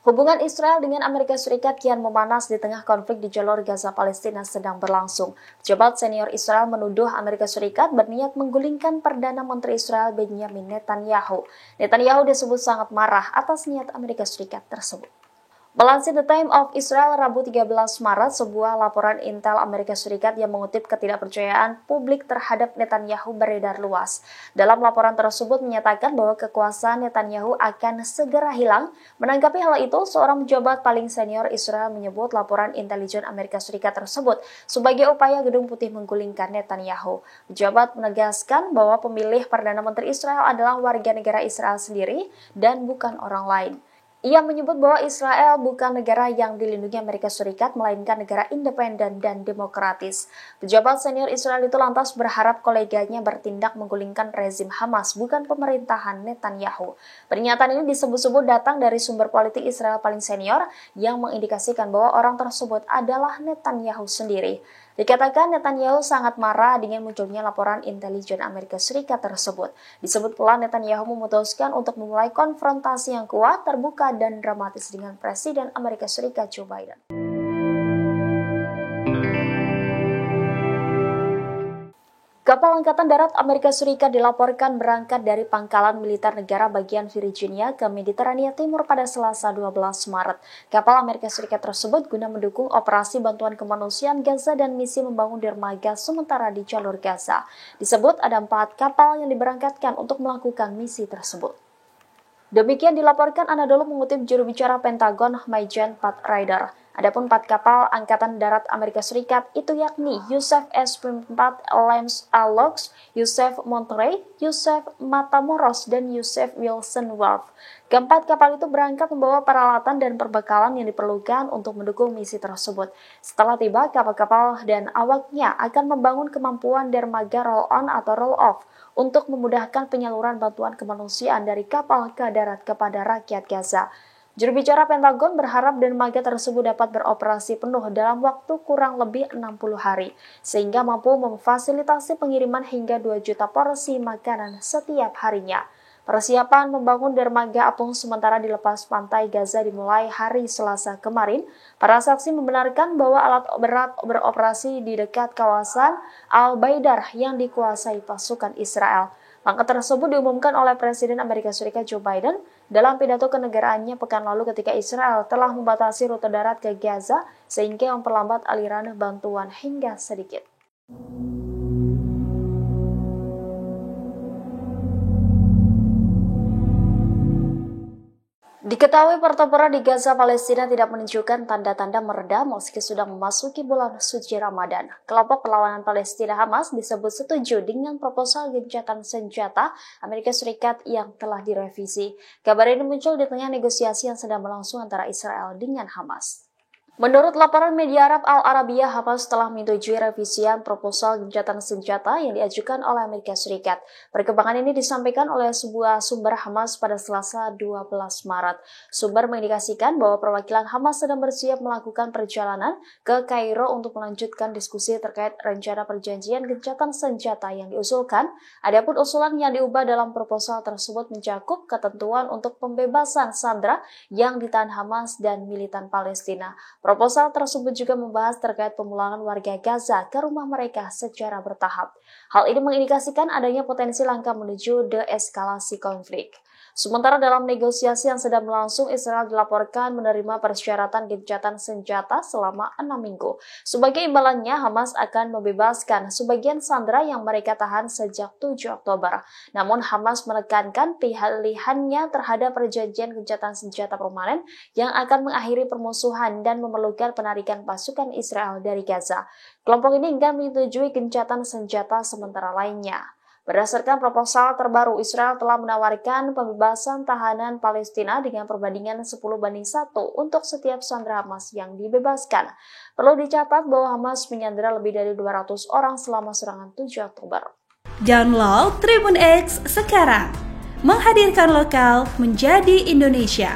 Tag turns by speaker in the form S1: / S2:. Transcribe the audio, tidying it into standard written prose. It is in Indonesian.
S1: Hubungan Israel dengan Amerika Serikat kian memanas di tengah konflik di jalur Gaza Palestina sedang berlangsung. Pejabat senior Israel menuduh Amerika Serikat berniat menggulingkan Perdana Menteri Israel Benjamin Netanyahu. Netanyahu disebut sangat marah atas niat Amerika Serikat tersebut. Melansir The Times of Israel Rabu 13 Maret, sebuah laporan intel Amerika Serikat yang mengutip ketidakpercayaan publik terhadap Netanyahu beredar luas. Dalam laporan tersebut menyatakan bahwa kekuasaan Netanyahu akan segera hilang. Menanggapi hal itu, seorang pejabat paling senior Israel menyebut laporan intelijen Amerika Serikat tersebut sebagai upaya Gedung Putih menggulingkan Netanyahu. Pejabat menegaskan bahwa pemilih Perdana Menteri Israel adalah warga negara Israel sendiri dan bukan orang lain. Ia menyebut bahwa Israel bukan negara yang dilindungi Amerika Serikat, melainkan negara independen dan demokratis. Pejabat senior Israel itu lantas berharap koleganya bertindak menggulingkan rezim Hamas, bukan pemerintahan Netanyahu. Pernyataan ini disebut-sebut datang dari sumber politik Israel paling senior yang mengindikasikan bahwa orang tersebut adalah Netanyahu sendiri. Dikatakan Netanyahu sangat marah dengan munculnya laporan intelijen Amerika Serikat tersebut. Disebut pula Netanyahu memutuskan untuk memulai konfrontasi yang kuat, terbuka, dan dramatis dengan Presiden Amerika Serikat Joe Biden. Kapal Angkatan Darat Amerika Serikat dilaporkan berangkat dari pangkalan militer negara bagian Virginia ke Mediterania Timur pada Selasa 12 Maret. Kapal Amerika Serikat tersebut guna mendukung operasi bantuan kemanusiaan Gaza dan misi membangun dermaga sementara di jalur Gaza. Disebut ada 4 kapal yang diberangkatkan untuk melakukan misi tersebut. Demikian dilaporkan Anadolu mengutip juru bicara Pentagon, Major Pat Ryder. Adapun 4 kapal Angkatan Darat Amerika Serikat itu yakni Yusef S-4 Lance Allox, Yusef Monterey, Yusef Matamoros, dan Yusef Wilson Wharf. Keempat kapal itu berangkat membawa peralatan dan perbekalan yang diperlukan untuk mendukung misi tersebut. Setelah tiba, kapal-kapal dan awaknya akan membangun kemampuan dermaga roll-on atau roll-off untuk memudahkan penyaluran bantuan kemanusiaan dari kapal ke darat kepada rakyat Gaza. Juru bicara Pentagon berharap dermaga tersebut dapat beroperasi penuh dalam waktu kurang lebih 60 hari, sehingga mampu memfasilitasi pengiriman hingga 2 juta porsi makanan setiap harinya. Persiapan membangun dermaga apung sementara di lepas pantai Gaza dimulai hari Selasa kemarin. Para saksi membenarkan bahwa alat berat beroperasi di dekat kawasan Al-Baidar yang dikuasai pasukan Israel. Langkah tersebut diumumkan oleh Presiden Amerika Serikat Joe Biden dalam pidato kenegaraannya pekan lalu ketika Israel telah membatasi rute darat ke Gaza sehingga memperlambat aliran bantuan hingga sedikit. Diketahui pertempuran di Gaza Palestina tidak menunjukkan tanda-tanda mereda meski sudah memasuki bulan suci Ramadan. Kelompok perlawanan Palestina Hamas disebut setuju dengan proposal gencatan senjata Amerika Serikat yang telah direvisi. Kabar ini muncul di tengah negosiasi yang sedang berlangsung antara Israel dengan Hamas. Menurut laporan media Arab Al Arabiya, Hamas telah menyetujui revisian proposal gencatan senjata yang diajukan oleh Amerika Serikat. Perkembangan ini disampaikan oleh sebuah sumber Hamas pada Selasa 12 Maret. Sumber mengindikasikan bahwa perwakilan Hamas sedang bersiap melakukan perjalanan ke Kairo untuk melanjutkan diskusi terkait rencana perjanjian gencatan senjata yang diusulkan. Adapun usulan yang diubah dalam proposal tersebut mencakup ketentuan untuk pembebasan sandera yang ditahan Hamas dan militan Palestina. Proposal tersebut juga membahas terkait pemulangan warga Gaza ke rumah mereka secara bertahap. Hal ini mengindikasikan adanya potensi langkah menuju deeskalasi konflik. Sementara dalam negosiasi yang sedang berlangsung, Israel dilaporkan menerima persyaratan gencatan senjata selama 6 minggu. Sebagai imbalannya, Hamas akan membebaskan sebagian sandera yang mereka tahan sejak 7 Oktober. Namun Hamas menekankan pilihannya terhadap perjanjian gencatan senjata permanen yang akan mengakhiri permusuhan dan memerlukan penarikan pasukan Israel dari Gaza. Kelompok ini enggan menyetujui gencatan senjata sementara lainnya. Berdasarkan proposal terbaru, Israel telah menawarkan pembebasan tahanan Palestina dengan perbandingan 10:1 untuk setiap sandera Hamas yang dibebaskan. Perlu dicatat bahwa Hamas menyandera lebih dari 200 orang selama serangan 7 Oktober.
S2: Download Tribun X sekarang, menghadirkan lokal menjadi Indonesia.